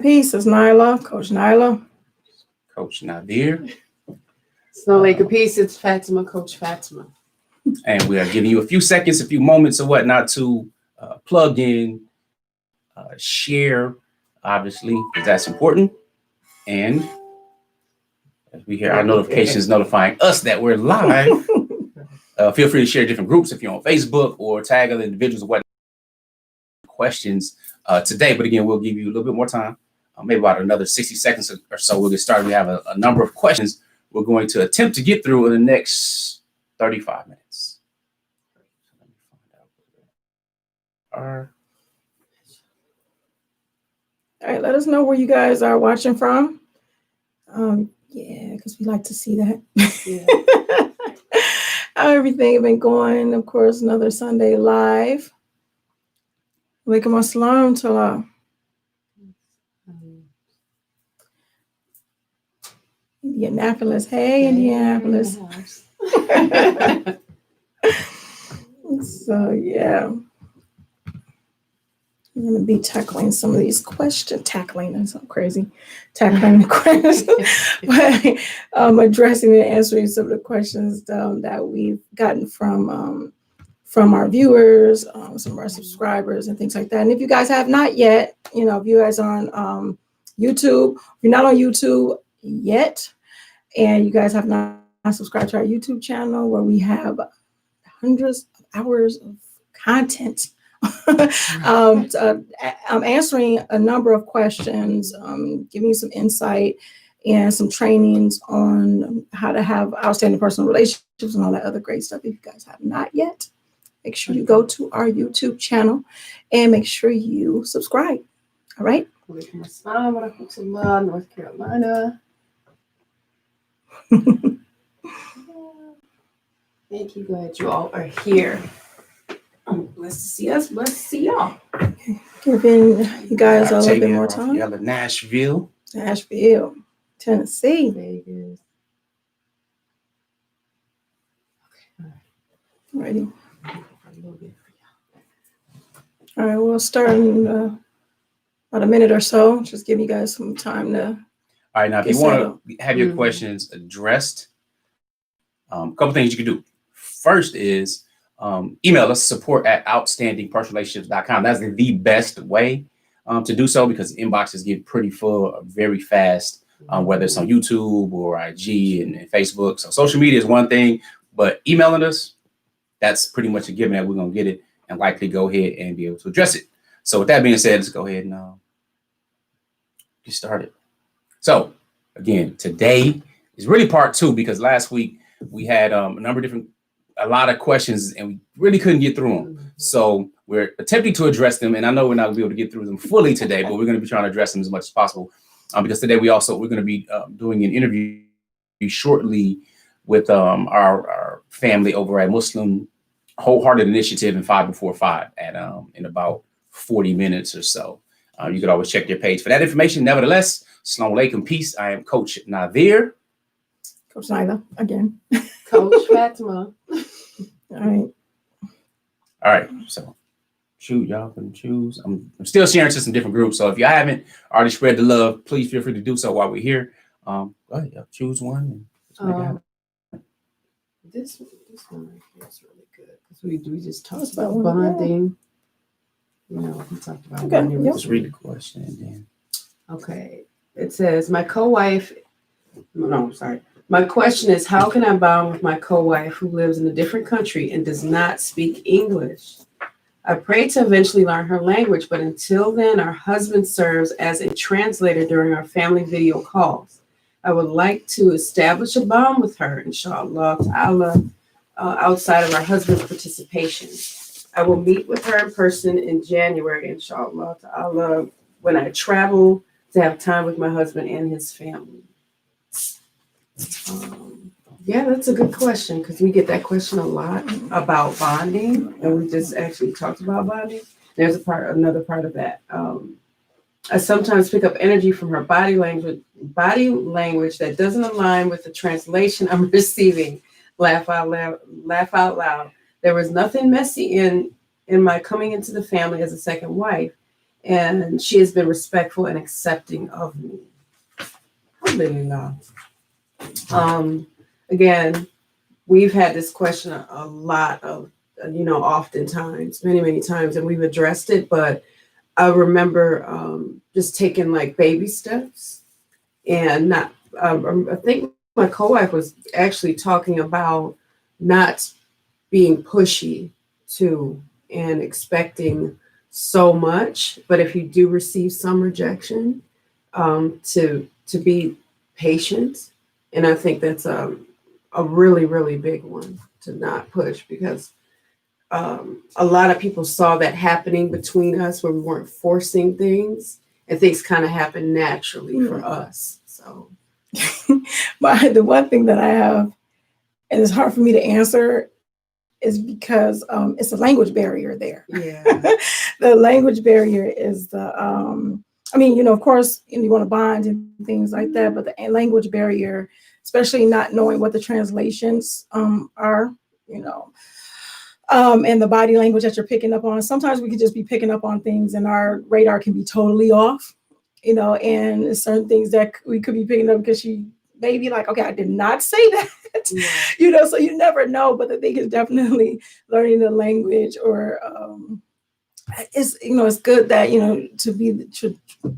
Peace is Nyla, Coach Nyla. Coach Nadir. Snow Lake of Peace, it's Fatima, Coach Fatima. And we are giving you a few seconds, a few moments or whatnot to plug in, share, obviously, because that's important. And as we hear our notifications notifying us that we're live, feel free to share different groups if you're on Facebook or tag other individuals or what questions today. But again, we'll give you a little bit more time, maybe about another 60 seconds or so. We'll get started. We have a number of questions we're going to attempt to get through in the next 35 minutes. All right, let us know where you guys are watching from. Yeah, because we like to see that. Yeah. How everything been going. Of course, another Sunday live. Walaikum assalam to Indianapolis. Hey, Indianapolis. So, yeah. I'm going to be tackling some of these questions. Tackling, that's so crazy. Tackling the questions. But addressing and answering some of the questions that we've gotten from our viewers, some of our subscribers and things like that. And if you guys have not yet, if you guys are on YouTube, if you're not on YouTube yet, and you guys have not subscribed to our YouTube channel where we have hundreds of hours of content, I'm answering a number of questions, giving you some insight and some trainings on how to have outstanding personal relationships and all that other great stuff. If you guys have not yet, make sure you go to our YouTube channel and make sure you subscribe. All right. North Carolina. Thank you, glad you all are here. Blessed to see us, blessed to see y'all. Giving you guys a little bit more time. Nashville, Tennessee. Vegas. Okay. Ready. All right, we'll start in about a minute or so. Just give you guys some time to. All right, now if you want to have your questions addressed, a couple things you can do. First is email us support@outstandingpersonalrelationships.com. That's the best way to do so because inboxes get pretty full very fast, whether it's on YouTube or IG and Facebook. So social media is one thing, but emailing us, that's pretty much a given that we're going to get it and likely go ahead and be able to address it. So with that being said, let's go ahead and get started. So again, today is really part 2 because last week we had a lot of questions and we really couldn't get through them. So we're attempting to address them. And I know we're not going to be able to get through them fully today, but we're going to be trying to address them as much as possible because today we're going to be doing an interview shortly with our family over at Muslim Wholehearted Initiative in 5 before 5 at in about 40 minutes or so. You could always check their page for that information. Nevertheless, Assalamu alaikum, peace. I am Coach Nadir. Coach Nyla again. Coach Fatima. All right. So shoot, y'all can choose. I'm still sharing to some different groups. So if you haven't already spread the love, please feel free to do so while we're here. Go ahead, y'all choose one. This one right here is really good because we just talked about bonding. We talked about bonding. Let's read the question and then. Okay. It says, my question is, how can I bond with my co-wife who lives in a different country and does not speak English? I pray to eventually learn her language, but until then, our husband serves as a translator during our family video calls. I would like to establish a bond with her, inshallah ta'ala, outside of our husband's participation. I will meet with her in person in January, inshallah ta'ala, when I travel to have time with my husband and his family. Yeah, that's a good question because we get that question a lot about bonding, and we just actually talked about bonding. There's another part of that. I sometimes pick up energy from her body language that doesn't align with the translation I'm receiving. Laugh out loud. There was nothing messy in my coming into the family as a second wife. and she has been respectful and accepting of me. Alhamdulillah. Again, we've had this question a lot of, oftentimes, many times, and we've addressed it, but I remember just taking like baby steps and not, I think my co-wife was actually talking about not being pushy too and expecting so much, but if you do receive some rejection, to be patient. And I think that's a really, really big one, to not push, because a lot of people saw that happening between us where we weren't forcing things, and things kind of happened naturally for us. So, but the one thing that I have, and it's hard for me to answer, is because it's a language barrier there. yeah. The language barrier is of course, you want to bond and things like that, but the language barrier, especially not knowing what the translations are, and the body language that you're picking up on. Sometimes we could just be picking up on things and our radar can be totally off, and certain things that we could be picking up because she may be like, okay, I did not say that, Yeah. so you never know. But the thing is definitely learning the language, or it's good that,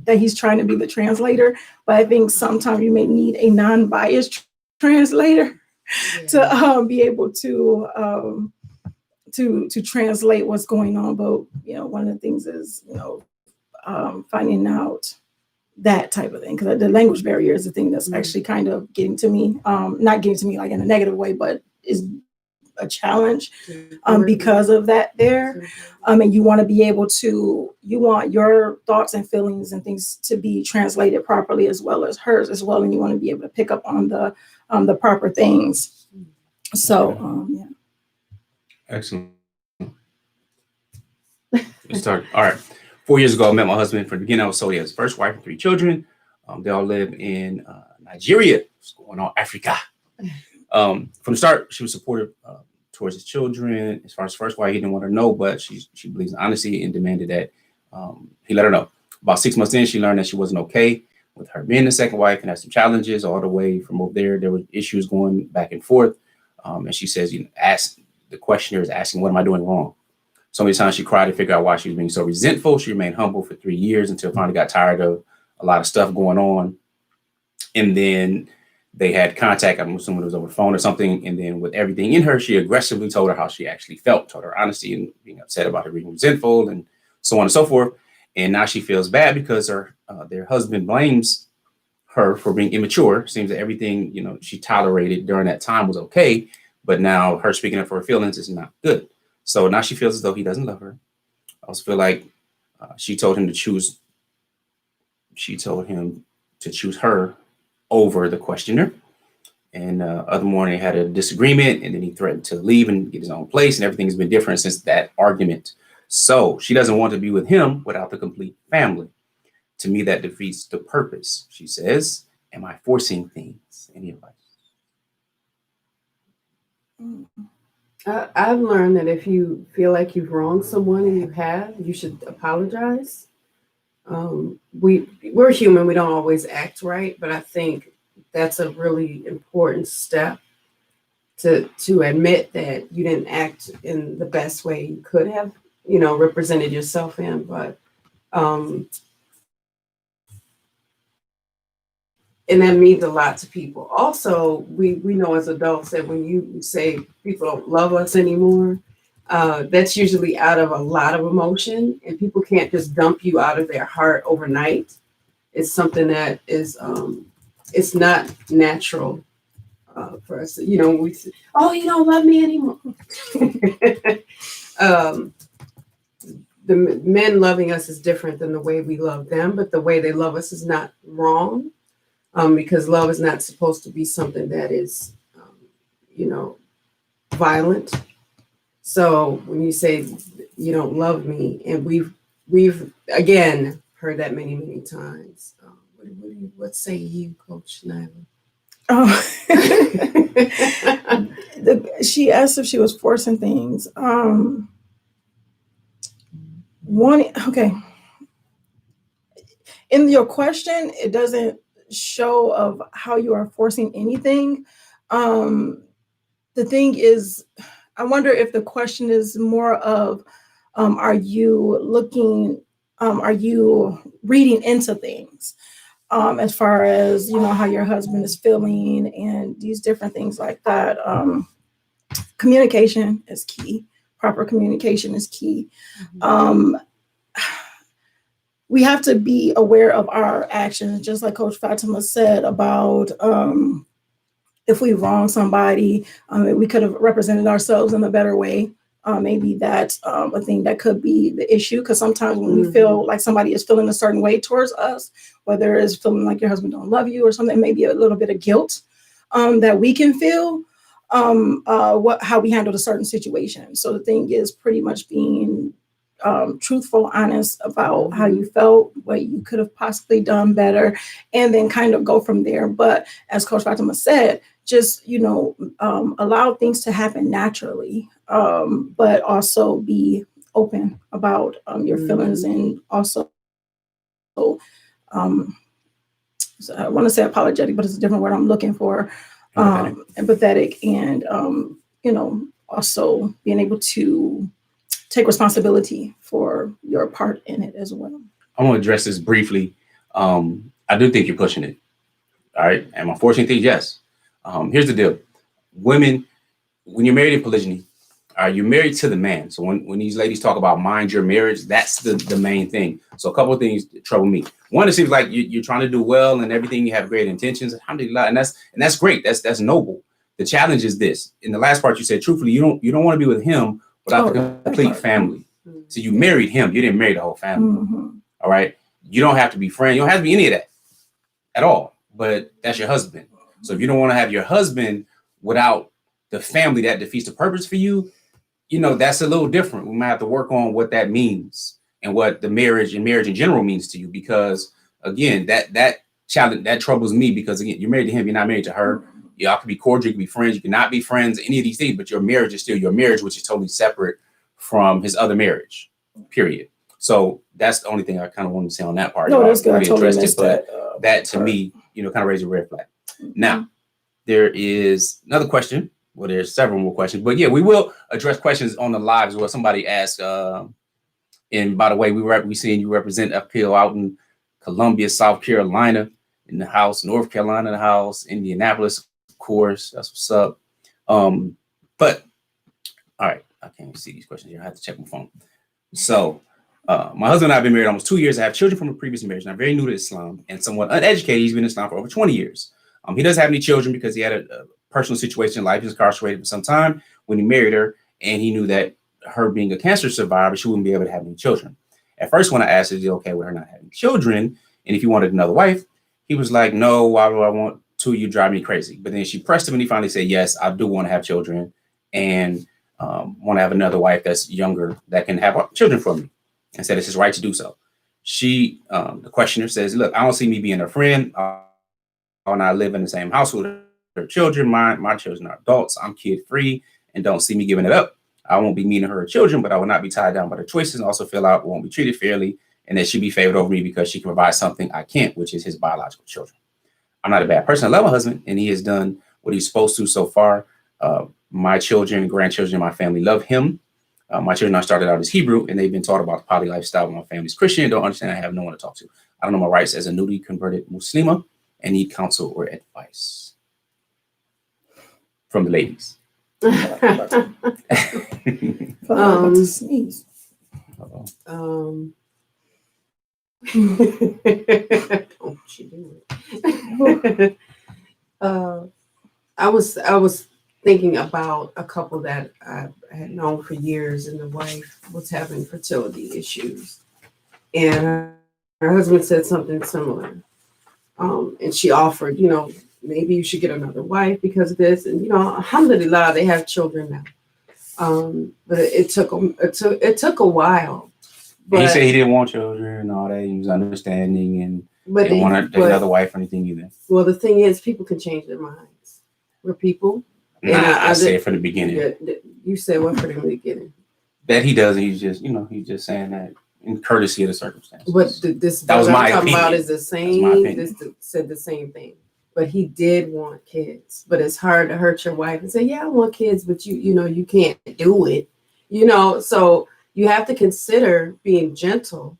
that he's trying to be the translator, but I think sometimes you may need a non-biased translator to be able to translate what's going on. But one of the things is finding out that type of thing, because the language barrier is the thing that's actually kind of getting to me, not getting to me like in a negative way, but is a challenge because of that there. And you want to be able to, you want your thoughts and feelings and things to be translated properly as well as hers as well, and you want to be able to pick up on the proper things. So yeah. Excellent. Let's start. All right. 4 years ago, I met my husband. From the beginning, I was sold. He has his first wife and 3 children. They all live in Nigeria. What's going on, Africa? From the start, she was supportive towards his children. As far as first wife, he didn't want her to know, but she believes in honesty and demanded that he let her know. About 6 months in, she learned that she wasn't okay with her being the second wife and had some challenges all the way from over there. There were issues going back and forth. And she says, the questioner is asking, what am I doing wrong? So many times she cried to figure out why she was being so resentful. She remained humble for 3 years until finally got tired of a lot of stuff going on. And then they had contact. I'm assuming it was over the phone or something. And then with everything in her, she aggressively told her how she actually felt, told her honesty and being upset about her being resentful and so on and so forth. And now she feels bad because their husband blames her for being immature. Seems that everything, she tolerated during that time was okay. But now her speaking up for her feelings is not good. So now she feels as though he doesn't love her. I also feel like she told him to choose her over the questioner. And other morning they had a disagreement, and then he threatened to leave and get his own place, and everything has been different since that argument. So she doesn't want to be with him without the complete family. To me, that defeats the purpose. She says, am I forcing things? Any advice? I've learned that if you feel like you've wronged someone, and you should apologize. We're human. We don't always act right, but I think that's a really important step to admit that you didn't act in the best way you could have, represented yourself in. But and that means a lot to people. Also, we know as adults that when you say people don't love us anymore, that's usually out of a lot of emotion, and people can't just dump you out of their heart overnight. It's something that is, it's not natural for us. We say, oh, you don't love me anymore. The men loving us is different than the way we love them, but the way they love us is not wrong. Because love is not supposed to be something that is, violent. So when you say you don't love me, and we've again heard that many times. What say you, Coach Nyla? Oh, she asked if she was forcing things. Okay. in your question, it doesn't show of how you are forcing anything. The thing is, I wonder if the question is more of, are you reading into things, as far as, how your husband is feeling and these different things like that. Communication is key. Proper communication is key. We have to be aware of our actions, just like Coach Fatima said about, if we wrong somebody, we could have represented ourselves in a better way. Maybe that's a thing that could be the issue, because sometimes when we feel like somebody is feeling a certain way towards us, whether it's feeling like your husband don't love you or something, maybe a little bit of guilt that we can feel, how we handled a certain situation. So the thing is pretty much being truthful, honest about how you felt, what you could have possibly done better, and then kind of go from there. But as Coach Fatima said, just, allow things to happen naturally, but also be open about your feelings, and also, so I want to say apologetic, but it's a different word I'm looking for, empathetic, and, also being able to take responsibility for your part in it as well. I want to address this briefly. I do think you're pushing it. All right. Am I forcing things? Yes. Here's the deal. Women, when you're married in polygyny, you're married to the man. So when these ladies talk about mind your marriage, that's the main thing. So a couple of things that trouble me. One, it seems like you're trying to do well and everything. You have great intentions. Alhamdulillah, and that's great. That's noble. The challenge is this. In the last part, you said, truthfully, you don't want to be with him without the complete family. So you married him. You didn't marry the whole family. All right. You don't have to be friends. You don't have to be any of that at all. But that's your husband. So if you don't want to have your husband without the family, that defeats the purpose for you. That's a little different. We might have to work on what that means and what the marriage in general means to you. Because again, that challenge, that troubles me, because again, you're married to him. You're not married to her. Y'all could be cordial, you could be friends, you cannot be friends, any of these things, but your marriage is still your marriage, which is totally separate from his other marriage, period. So that's the only thing I kind of wanted to say on that part. No, that's good. I totally missed it, but that to me, kind of raised a red flag. Now, there is another question. Well, there's several more questions, but yeah, we will address questions on the live as well. Somebody asked, and by the way, we seen you represent FPL out in Columbia, South Carolina in the house, North Carolina in the house, Indianapolis, of course. That's what's up. But all right, I can't see these questions here. I have to check my phone. So my husband and I have been married almost 2 years. I have children from a previous marriage, and I'm very new to Islam and somewhat uneducated. He's been in Islam for over 20 years. He doesn't have any children because he had a personal situation in life. He was incarcerated for some time when he married her, and he knew that her being a cancer survivor, she wouldn't be able to have any children. At first, when I asked, is it okay with her not having children, and if he wanted another wife, he was like, no, why do I want two? You drive me crazy. But then she pressed him, and he finally said, yes, I do want to have children, and want to have another wife that's younger that can have children for me, and said it's his right to do so. She, the questioner, says, look, I don't see me being her friend. And I live in the same house with her children. My children are adults. I'm kid free and don't see me giving it up. I won't be mean to her children, but I will not be tied down by her choices, and also feel I won't be treated fairly, and that she'd be favored over me because she can provide something I can't, which is his biological children. I'm not a bad person. I love my husband, and he has done what he's supposed to so far. My children, grandchildren, and my family love him. My children are started out as Hebrew, and they've been taught about the poly lifestyle. My family's Christian, don't understand. I have no one to talk to. I don't know my rights as a newly converted Muslima, and need counsel or advice from the ladies. Sneeze. Don't you do it. I was thinking about a couple that I had known for years, and the wife was having fertility issues, and her husband said something similar. And she offered, maybe you should get another wife because of this, and alhamdulillah, they have children now. But it took a while. But he said he didn't want children and all that. He was understanding and didn't want another wife or anything either. Well, the thing is, people can change their minds. We're people. Nah, I say it from the beginning. You said what for the beginning? That he does. He's just, he's just saying that in courtesy of the circumstances. But That was what my I'm talking about opinion. is the That's my same. opinion. Said the same thing. But he did want kids. But it's hard to hurt your wife and say, "Yeah, I want kids," but you can't do it. So you have to consider being gentle,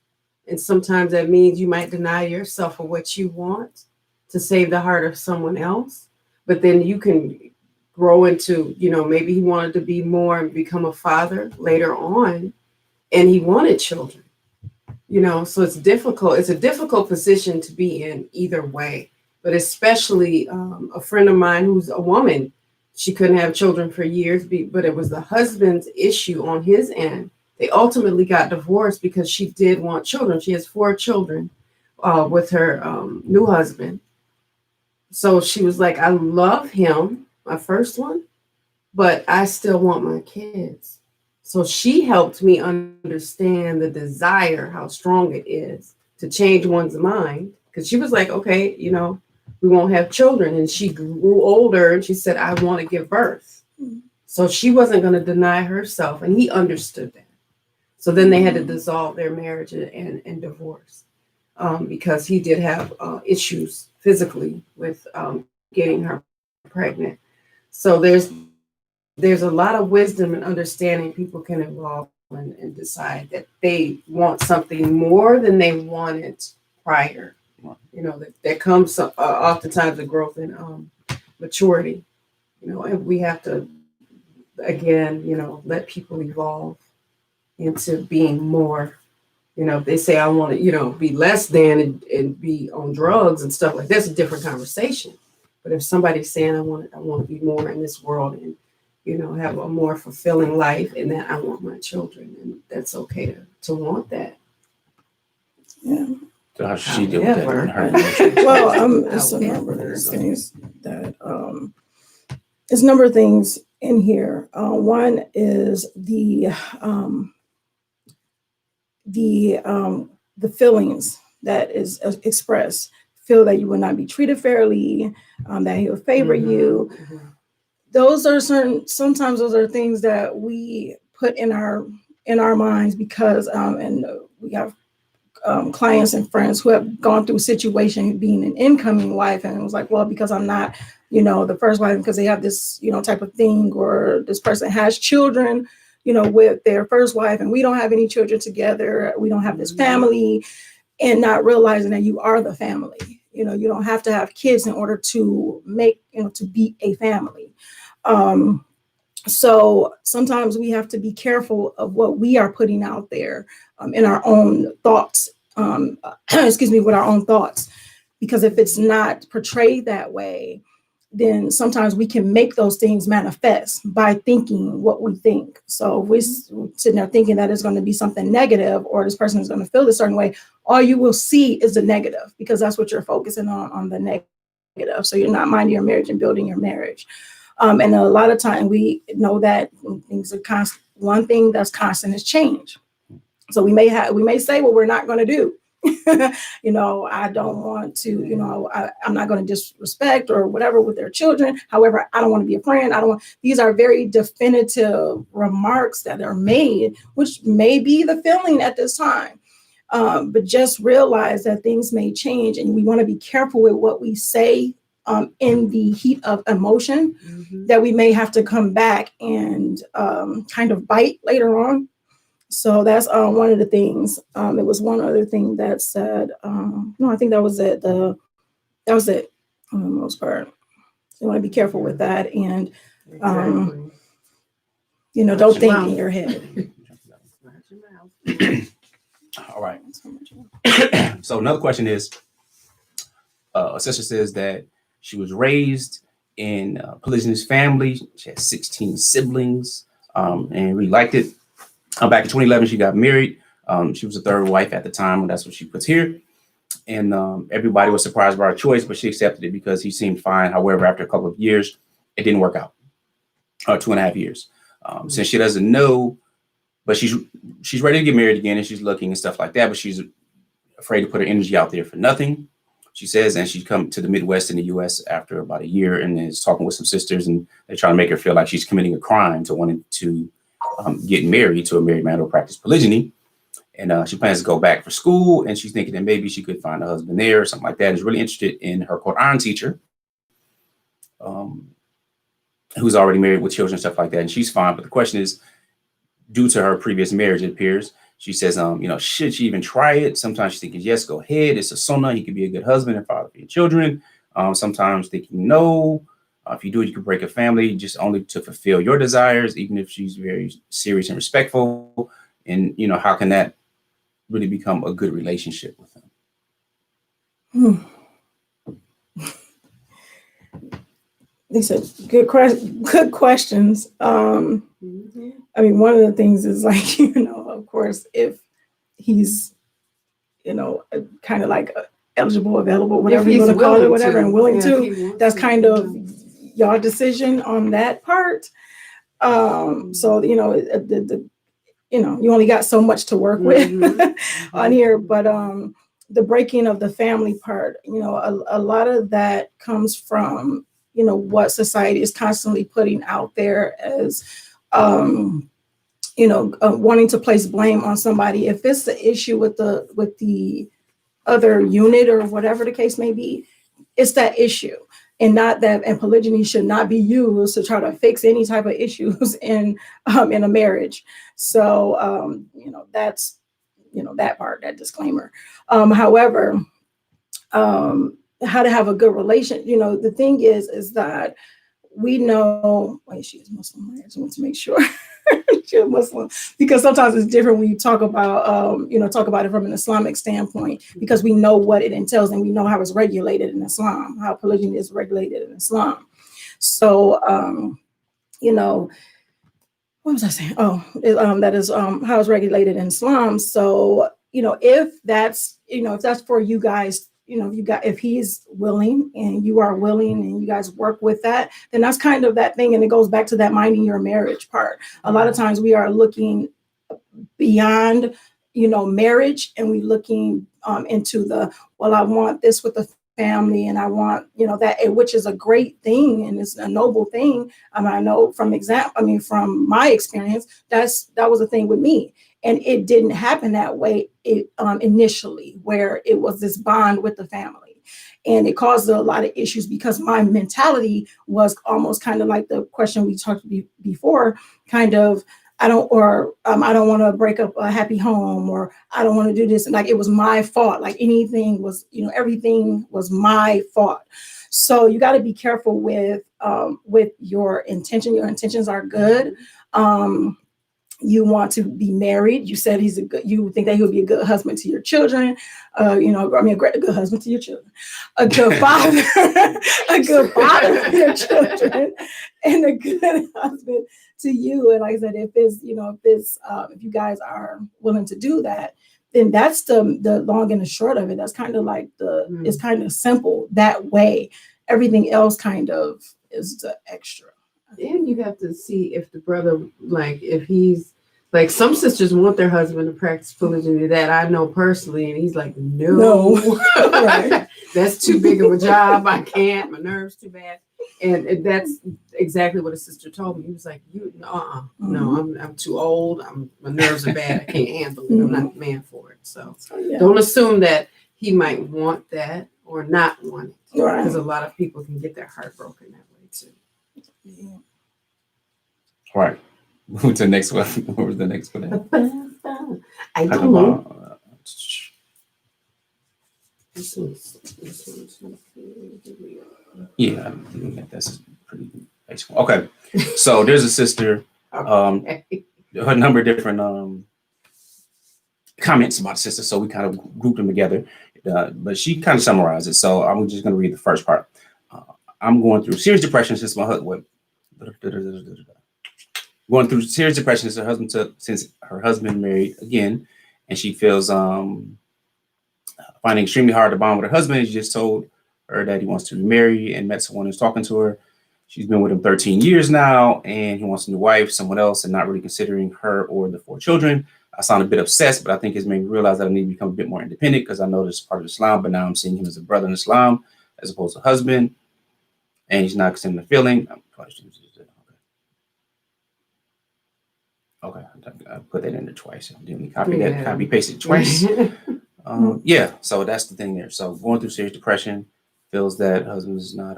and sometimes that means you might deny yourself of what you want to save the heart of someone else. But then you can grow into, maybe he wanted to be more and become a father later on, and he wanted children. So it's difficult. It's a difficult position to be in either way, but especially a friend of mine who's a woman, she couldn't have children for years, but it was the husband's issue on his end. They ultimately got divorced because she did want children. She has 4 children with her new husband. So she was like, I love him, my first one, but I still want my kids. So she helped me understand the desire, how strong it is to change one's mind. Because she was like, okay, we won't have children. And she grew older and she said, I want to give birth. So she wasn't going to deny herself. And he understood that. So then they had to dissolve their marriage and divorce because he did have issues physically with getting her pregnant. So there's a lot of wisdom and understanding people can evolve and decide that they want something more than they wanted prior. That comes oftentimes with growth and maturity. And we have to, again, let people evolve into being more. If they say I want to, be less than and be on drugs and stuff like that's a different conversation. But if somebody's saying I want to be more in this world and have a more fulfilling life, and that I want my children, and that's okay to want that. Yeah. So how should she deal with that? However. In her emotions? Well, it's a number of things that there's a number of things in here. One is the feelings that is expressed. Feel that you will not be treated fairly, that he'll favor you. Mm-hmm. Those are sometimes those are things that we put in our minds because and we have clients and friends who have gone through a situation being an incoming wife, and it was like, well, because I'm not the first wife, because they have this type of thing, or this person has children with their first wife and we don't have any children together, we don't have this family, and not realizing that you are the family. You don't have to have kids in order to make to be a family. So sometimes we have to be careful of what we are putting out there in our own thoughts, with our own thoughts, because if it's not portrayed that way, then sometimes we can make those things manifest by thinking what we think. So if we're sitting there thinking that it's going to be something negative, or this person is going to feel a certain way, all you will see is the negative, because that's what you're focusing on the negative. So you're not minding your marriage and building your marriage. And a lot of time we know that things are constant. One thing that's constant is change. So we may say what we're not going to do. I don't want to, I'm not going to disrespect or whatever with their children. However, I don't want to be a friend. These are very definitive remarks that are made, which may be the feeling at this time. But just realize that things may change, and we want to be careful with what we say in the heat of emotion, that we may have to come back and kind of bite later on. So that's one of the things. There was one other thing that said, no, I think that was it. That was it for the most part. So you want to be careful with that, and don't think in your head. All right. So another question is, a sister says that she was raised in a polygynous family. She had 16 siblings, and really liked it. Back in 2011, she got married. She was the third wife at the time. That's what she puts here. And everybody was surprised by her choice, but she accepted it because he seemed fine. However, after a couple of years, it didn't work out. 2.5 years. Since she doesn't know, but she's ready to get married again, and she's looking and stuff like that, but she's afraid to put her energy out there for nothing, she says. And she's come to the Midwest in the U.S. after about a year, and is talking with some sisters, and they're trying to make her feel like she's committing a crime to wanting to get married to a married man or practice polygyny. And she plans to go back for school, and she's thinking that maybe she could find a husband there or something like that. And is really interested in her Quran teacher, who's already married with children and stuff like that. And she's fine. But the question is, due to her previous marriage, it appears, she says, should she even try it? Sometimes she's thinking, yes, go ahead. It's a sunnah. He could be a good husband and father for your children. Sometimes thinking, no, if you do it, you could break a family just only to fulfill your desires, even if she's very serious and respectful. And, how can that really become a good relationship with him? These are good questions. I mean, one of the things is like, of course, if he's, kind of like eligible, available, whatever you want to call it, whatever, and willing to, that's kind of your decision on that part. So, you only got so much to work with on here, but the breaking of the family part, a lot of that comes from, what society is constantly putting out there as, wanting to place blame on somebody. If it's the issue with the other unit or whatever the case may be, it's that issue. And not that, and polygyny should not be used to try to fix any type of issues in a marriage. So, that's, that part, that disclaimer. However, how to have a good relation, the thing is that we know, wait, she is Muslim. I just want to make sure she's Muslim, because sometimes it's different when you talk about it from an Islamic standpoint, because we know what it entails and we know how it's regulated in Islam, how polygyny is regulated in Islam. So, what was I saying? Oh, that is how it's regulated in Islam. So, if that's for you guys, if he's willing and you are willing and you guys work with that, then that's kind of that thing. And it goes back to that minding your marriage part. A lot of times we are looking beyond, marriage, and we looking into I want this with the family, and I want, that, which is a great thing and it's a noble thing. I know from my experience, that was a thing with me. And it didn't happen that way initially, where it was this bond with the family. And it caused a lot of issues because my mentality was almost kind of like the question we talked before, kind of, I don't want to break up a happy home, or I don't want to do this. And like, it was my fault. Like anything was, everything was my fault. So you got to be careful with your intention. Your intentions are good. You want to be married. You said you think that he would be a good husband to your children. A good husband to your children, a good father, a good father to your children, and a good husband to you. And like I said, if you guys are willing to do that, then that's the long and the short of it. That's kind of like it's kind of simple that way. Everything else kind of is the extra. And you have to see if the brother, like, if he's like, some sisters want their husband to practice polygyny, that I know personally, and he's like, no. Right. That's too big of a job. I can't. My nerves too bad. And that's exactly what a sister told me. He was like, no, I'm too old. My nerves are bad. I can't handle it. I'm not the man for it. So don't assume that he might want that or not want it, because a lot of people can get their heart broken that way too. Yeah. All right. Move to the next one. What was the next one? I don't know. Yeah, that's pretty basic. Okay, so there's a sister. A number of different comments about the sister, so we kind of grouped them together. But she kind of summarized it. So I'm just going to read the first part. I'm going through serious depression since my husband. Going through serious depression since her husband married again, and she feels finding extremely hard to bond with her husband. He just told her that he wants to remarry and met someone who's talking to her. She's been with him 13 years now, and he wants a new wife, someone else, and not really considering her or the 4 children. I sound a bit obsessed, but I think it's made me realize that I need to become a bit more independent, because I know this is part of Islam, but now I'm seeing him as a brother in Islam as opposed to a husband, and he's not considering the feeling. Okay, I put that in there twice. Didn't we copy that? Yeah. Copy pasted twice. Yeah. So that's the thing there. So going through serious depression, feels that husband's not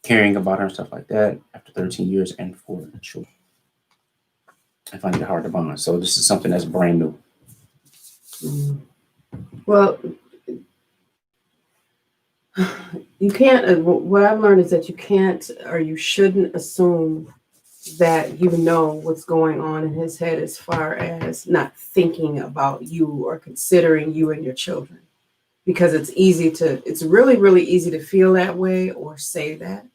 caring about her and stuff like that after 13 years and 4 children. I find it hard to bond. So this is something that's brand new. Well, you can't, what I've learned is that you can't or you shouldn't assume that you know what's going on in his head as far as not thinking about you or considering you and your children. Because it's really, really easy to feel that way or say that.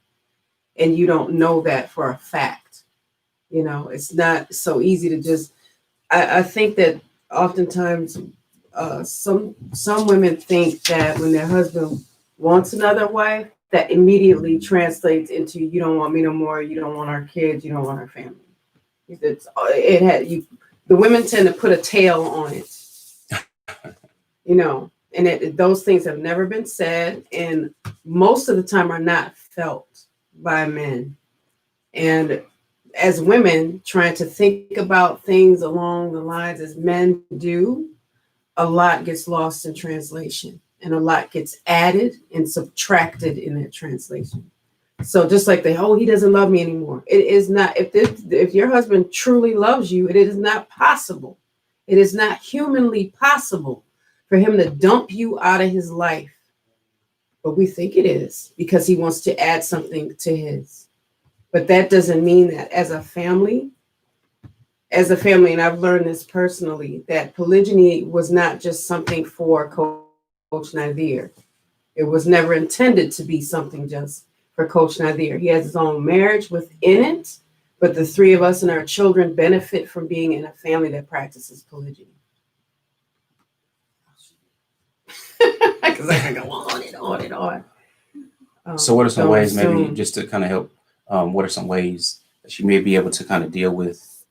And you don't know that for a fact. You know, it's not so easy to just, I think that oftentimes some women think that when their husband wants another wife, that immediately translates into you don't want me no more, you don't want our kids, you don't want our family. The women tend to put a tail on it, you know, and those things have never been said, and most of the time are not felt by men. And as women trying to think about things along the lines as men do, a lot gets lost in translation and a lot gets added and subtracted in that translation. So just like he doesn't love me anymore. It is not, if your husband truly loves you, it is not possible. It is not humanly possible for him to dump you out of his life. But we think it is because he wants to add something to his. But that doesn't mean that as a family, and I've learned this personally, that polygyny was not just something for Coach Nadir. It was never intended to be something just for Coach Nadir. He has his own marriage within it, but the three of us and our children benefit from being in a family that practices polygyny. Because I can go on and on and on. So what are some ways, maybe just to kind of help, what are some ways that you may be able to kind of deal with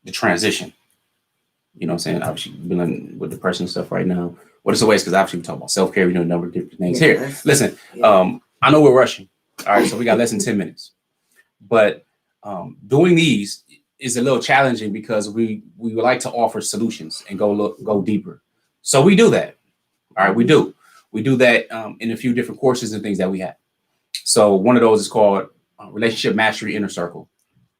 the transition? You know what I'm saying? Obviously, dealing with depression and stuff right now. What are some ways? Because obviously we talk about self-care, we do a number of different things here. Listen, I know we're rushing. All right, so we got less than 10 minutes. But doing these is a little challenging because we would like to offer solutions and go deeper. So we do that. All right, we do. We do that in a few different courses and things that we have. So one of those is called Relationship Mastery Inner Circle.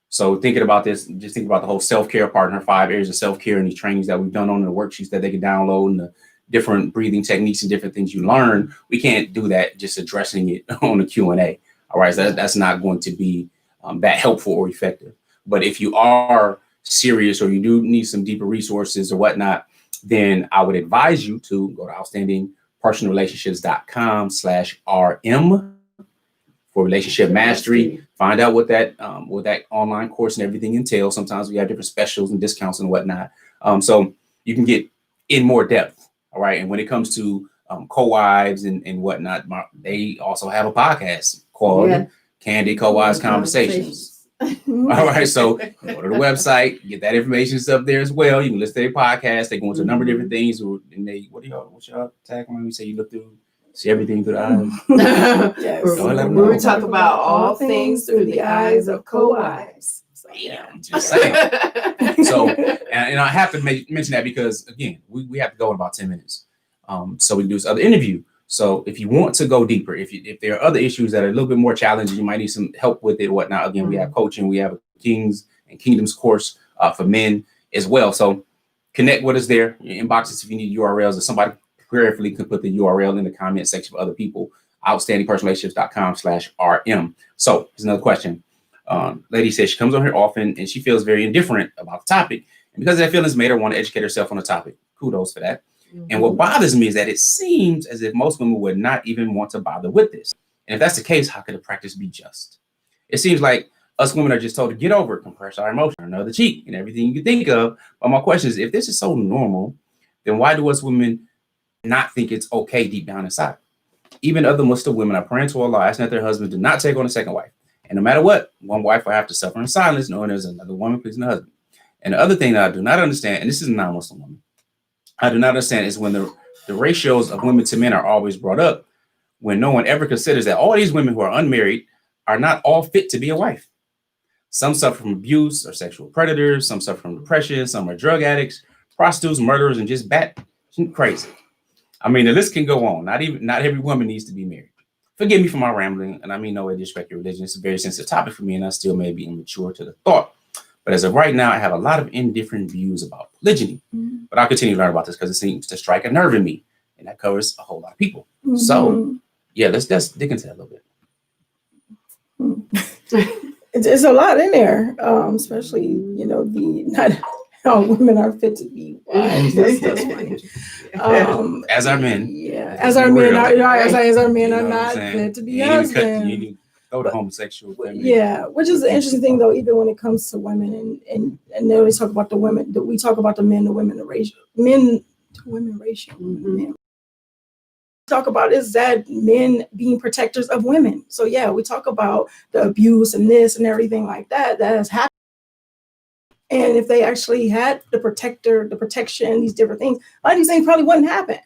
So thinking about this, just think about the whole self-care part in her 5 areas of self-care and these trainings that we've done on the worksheets that they can download and the different breathing techniques and different things you learn. We can't do that just addressing it on a Q&A. All right, so that's not going to be that helpful or effective. But if you are serious or you do need some deeper resources or whatnot, then I would advise you to go to outstandingpersonalrelationships.com/RM for relationship mastery. Find out what that online course and everything entails. Sometimes we have different specials and discounts and whatnot. So you can get in more depth. All right. And when it comes to co-wives and whatnot, they also have a podcast called Candid Co-wives Conversations. All right. So go to the website, get that information stuff there as well. You can listen to their podcast. They go into a number of different things. And what's y'all tagline? We say you look through, see everything through the eyes. Yes. We talk about all things through the eyes of co-wives. I'm just saying. So, and I have to mention that because, again, we have to go in about 10 minutes. So we can do this other interview. So if you want to go deeper, if there are other issues that are a little bit more challenging, you might need some help with it or whatnot. Again, we have coaching. We have a Kings and Kingdoms course for men as well. So connect with us there. Your inboxes if you need URLs, or somebody prayerfully could put the URL in the comment section for other people. outstandingpersonalrelationships.com/RM. So here's another question. Lady says she comes on here often and she feels very indifferent about the topic. And because that feelings made her want to educate herself on the topic. Kudos for that. And what bothers me is that it seems as if most women would not even want to bother with this. And if that's the case, how could the practice be just? It seems like us women are just told to get over it, compress our emotion, another cheek, and everything you can think of. But my question is, if this is so normal, then why do us women not think it's okay deep down inside? Even other Muslim women are praying to Allah, asking that their husbands do not take on a second wife. And no matter what, one wife will have to suffer in silence, knowing there's another woman pleasing the husband. And the other thing that I do not understand, and this is a non-Muslim woman, I do not understand is when the ratios of women to men are always brought up, when no one ever considers that all these women who are unmarried are not all fit to be a wife. Some suffer from abuse or sexual predators. Some suffer from depression. Some are drug addicts, prostitutes, murderers, and just bat crazy. I mean, the list can go on. Not every woman needs to be married. Forgive me for my rambling, and I mean no way to disrespect your religion. It's a very sensitive topic for me, and I still may be immature to the thought. But as of right now, I have a lot of indifferent views about polygyny. Mm-hmm. But I'll continue to learn about this because it seems to strike a nerve in me, and that covers a whole lot of people. Mm-hmm. So, yeah, let's dig into that a little bit. It's a lot in there, especially, you know, not how women are fit to be wives. That's funny. As our men. Yeah, as our men are not fit to be husbands. You need to throw the homosexual feminine. Yeah, which is an interesting thing, though, even when it comes to women. And they always talk about the women. We talk about the men to women ratio. Men to women ratio. Mm-hmm. Talk about is that men being protectors of women. So yeah, we talk about the abuse and this and everything like that has happened. And if they actually had the protection, these different things, a lot of these things probably wouldn't happen.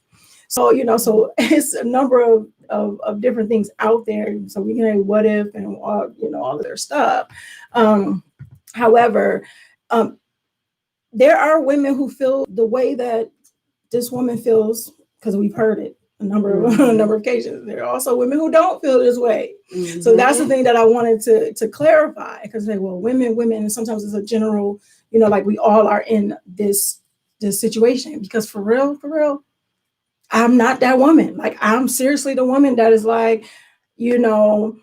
So, you know, so it's a number of different things out there. So we can say what if and all, you know, all of their stuff. However, there are women who feel the way that this woman feels, because we've heard it a number of occasions. There are also women who don't feel this way. Mm-hmm. So that's the thing that I wanted to clarify, because well, women, and sometimes it's a general, you know, like we all are in this situation, because for real, I'm not that woman. Like, I'm seriously the woman that is like, you know,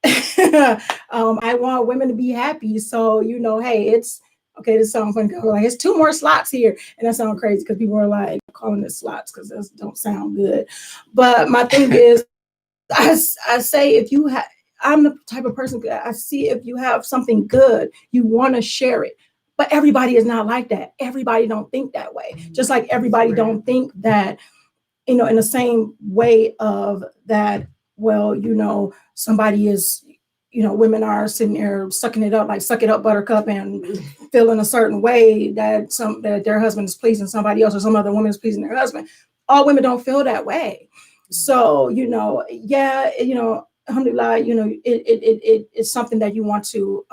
I want women to be happy. So, you know, hey, it's okay. This sounds funny. Like, it's 2 more slots here. And that sounds crazy because people are like calling it slots because those don't sound good. But my thing is, I say, if you have, I'm the type of person, I see if you have something good, you want to share it. But everybody is not like that. Everybody don't think that way. Just like everybody don't think that, you know, in the same way of that, well, you know, somebody is, you know, women are sitting there sucking it up, like suck it up, buttercup, and feeling a certain way that their husband is pleasing somebody else or some other woman is pleasing their husband. All women don't feel that way. So, you know, yeah, you know, alhamdulillah, you know, it's something that you want to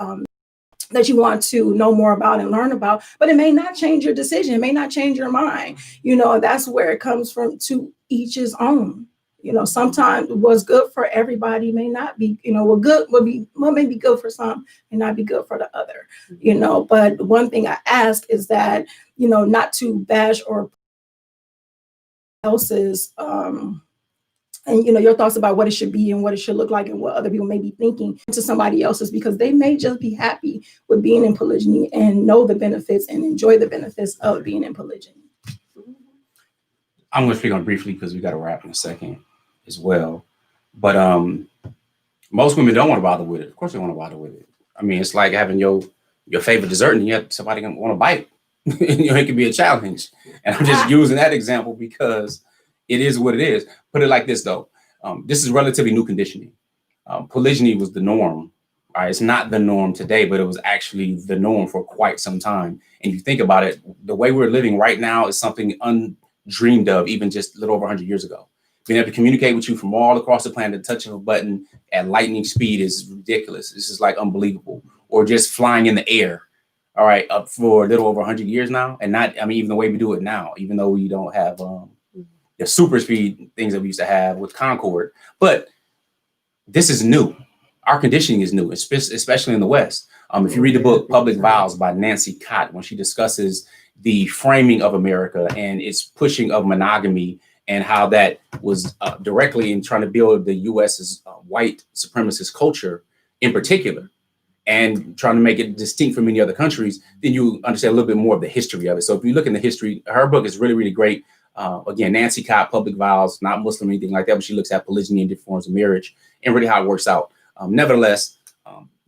know more about and learn about, but it may not change your decision. It may not change your mind. You know, that's where it comes from, to each his own. You know, sometimes what's good for everybody may not be, you know, what may be good for some may not be good for the other, you know. But one thing I ask is that, you know, not to bash or else's, and, you know, your thoughts about what it should be and what it should look like and what other people may be thinking to somebody else's, because they may just be happy with being in polygyny and know the benefits and enjoy the benefits of being in polygyny. I'm going to speak on briefly because we got to wrap in a second as well. But most women don't want to bother with it. Of course they want to bother with it. I mean, it's like having your favorite dessert and you have somebody going to want to bite. You know, it can be a challenge. And I'm just using that example because it is what it is. Put it like this, though. This is relatively new conditioning. Polygyny was the norm. All right, it's not the norm today, but it was actually the norm for quite some time. And you think about it, the way we're living right now is something undreamed of even just a little over 100 years ago. Being able to communicate with you from all across the planet, touching a button at lightning speed is ridiculous. This is like unbelievable. Or just flying in the air. All right, up for a little over 100 years now. And not, I mean, even the way we do it now, even though we don't have the super speed things that we used to have with Concorde. But this is new. Our conditioning is new, especially in the West. If you read the book Public Vows by Nancy Cott, when she discusses the framing of America and its pushing of monogamy and how that was directly in trying to build the U.S.'s white supremacist culture in particular, and trying to make it distinct from many other countries, then you understand a little bit more of the history of it. So if you look in the history, her book is really, really great. Again, Nancy Cott, Public Vows, not Muslim or anything like that, but she looks at polygyny and different forms of marriage and really how it works out. Nevertheless,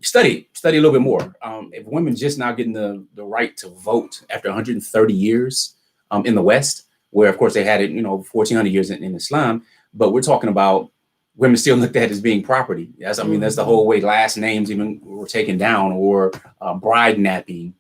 study a little bit more. If women just now getting the right to vote after 130 years in the West, where of course they had it, 1400 years in Islam, but we're talking about women still looked at as being property. That's the whole way last names even were taken down, or bride napping,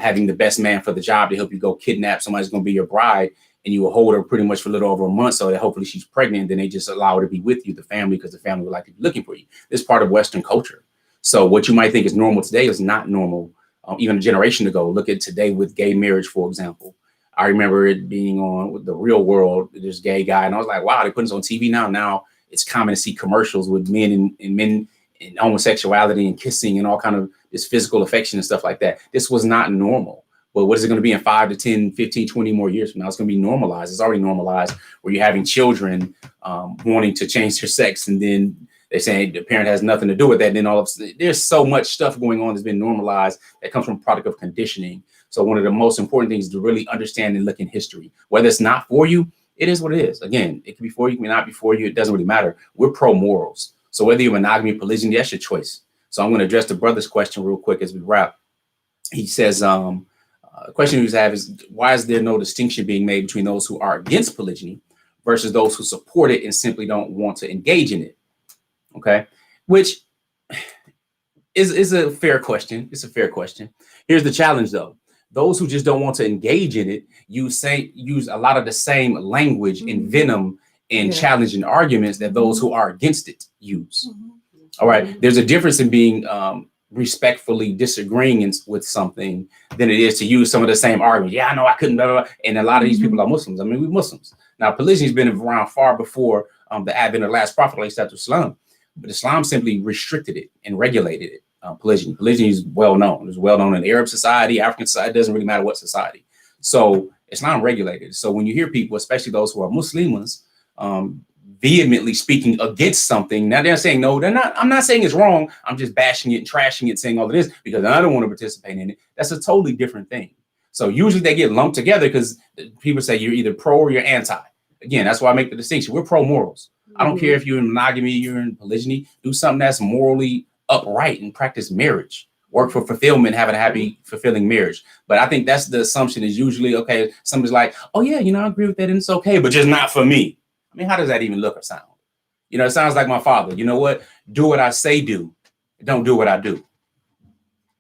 having the best man for the job to help you go kidnap somebody's going to be your bride, and you will hold her pretty much for a little over a month so that hopefully she's pregnant. Then they just allow her to be with you, the family, because the family would like to be looking for you. This is part of Western culture. So what you might think is normal today is not normal even a generation ago. Look at today with gay marriage, for example. I remember it being on with The Real World, this gay guy, and I was like, wow, they're putting this on TV now. Now it's common to see commercials with men and men and homosexuality and kissing and all kind of this physical affection and stuff like that. This was not normal. But what is it going to be in 5 to 10, 15, 20 more years from now? It's going to be normalized. It's already normalized where you're having children wanting to change their sex, and then they're saying the parent has nothing to do with that. And then all of a sudden, there's so much stuff going on that's been normalized that comes from a product of conditioning. So one of the most important things is to really understand and look in history. Whether it's not for you, it is what it is. Again, it can be for you, it can not be for you. It doesn't really matter. We're pro morals. So whether you're monogamy, polygyny, that's your choice. So I'm going to address the brother's question real quick as we wrap. He says, the question we have is, why is there no distinction being made between those who are against polygyny versus those who support it and simply don't want to engage in it? Okay, which is a fair question. It's a fair question. Here's the challenge, though. Those who just don't want to engage in it, use a lot of the same language and venom and challenging arguments that those who are against it use. All right, there's a difference in being respectfully disagreeing with something than it is to use some of the same arguments. Yeah, I know I couldn't, blah, blah, blah. And a lot of these people are Muslims. I mean, we're Muslims. Now, polygyny has been around far before the advent of the last prophet, Islam. But Islam simply restricted it and regulated it. Polygyny. Polygyny is well known. It's well known in Arab society, African society. It doesn't really matter what society. So Islam regulated. So when you hear people, especially those who are Muslims, vehemently speaking against something, now they're saying no, they're not. I'm not saying it's wrong. I'm just bashing it and trashing it, saying all of this because I don't want to participate in it. That's a totally different thing. So usually they get lumped together because people say you're either pro or you're anti. Again, that's why I make the distinction. We're pro morals. I don't care if you're in monogamy, you're in polygyny. Do something that's morally upright and practice marriage. Work for fulfillment, have a happy, fulfilling marriage. But I think that's the assumption is usually, okay, somebody's like, oh, yeah, I agree with that and it's okay, but just not for me. I mean, how does that even look or sound? It sounds like my father. You know what? Do what I say do. Don't do what I do.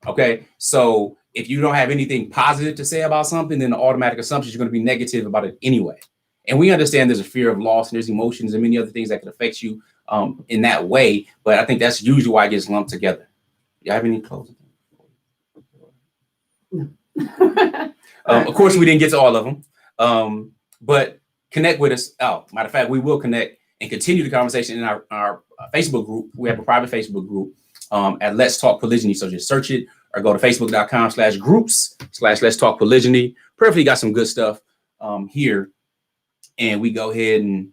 Okay, so if you don't have anything positive to say about something, then the automatic assumption is going to be negative about it anyway. And we understand there's a fear of loss and there's emotions and many other things that can affect you in that way. But I think that's usually why it gets lumped together. You have any closing? No. Of course, we didn't get to all of them, but connect with us. Oh, matter of fact, we will connect and continue the conversation in our Facebook group. We have a private Facebook group at Let's Talk Polygyny. So just search it or go to facebook.com/groups/Let's Talk Polygyny. Perfectly got some good stuff here. And we go ahead and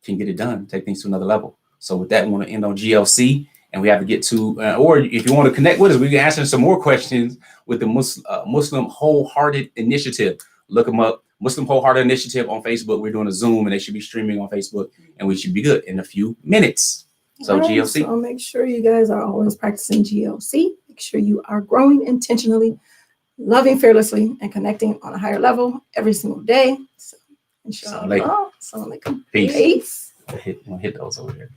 can get it done, take things to another level. So with that, we want to end on GLC, and we have to get to, or if you want to connect with us, we can answer some more questions with the Muslim Wholehearted Initiative. Look them up, Muslim Wholehearted Initiative on Facebook. We're doing a Zoom, and they should be streaming on Facebook, and we should be good in a few minutes. So right, GLC. So make sure you guys are always practicing GLC. Make sure you are growing intentionally, loving fearlessly, and connecting on a higher level every single day. So, inshallah. Assalamu alaikum. Assalamu alaikum. Peace. Peace. I'll hit those over here.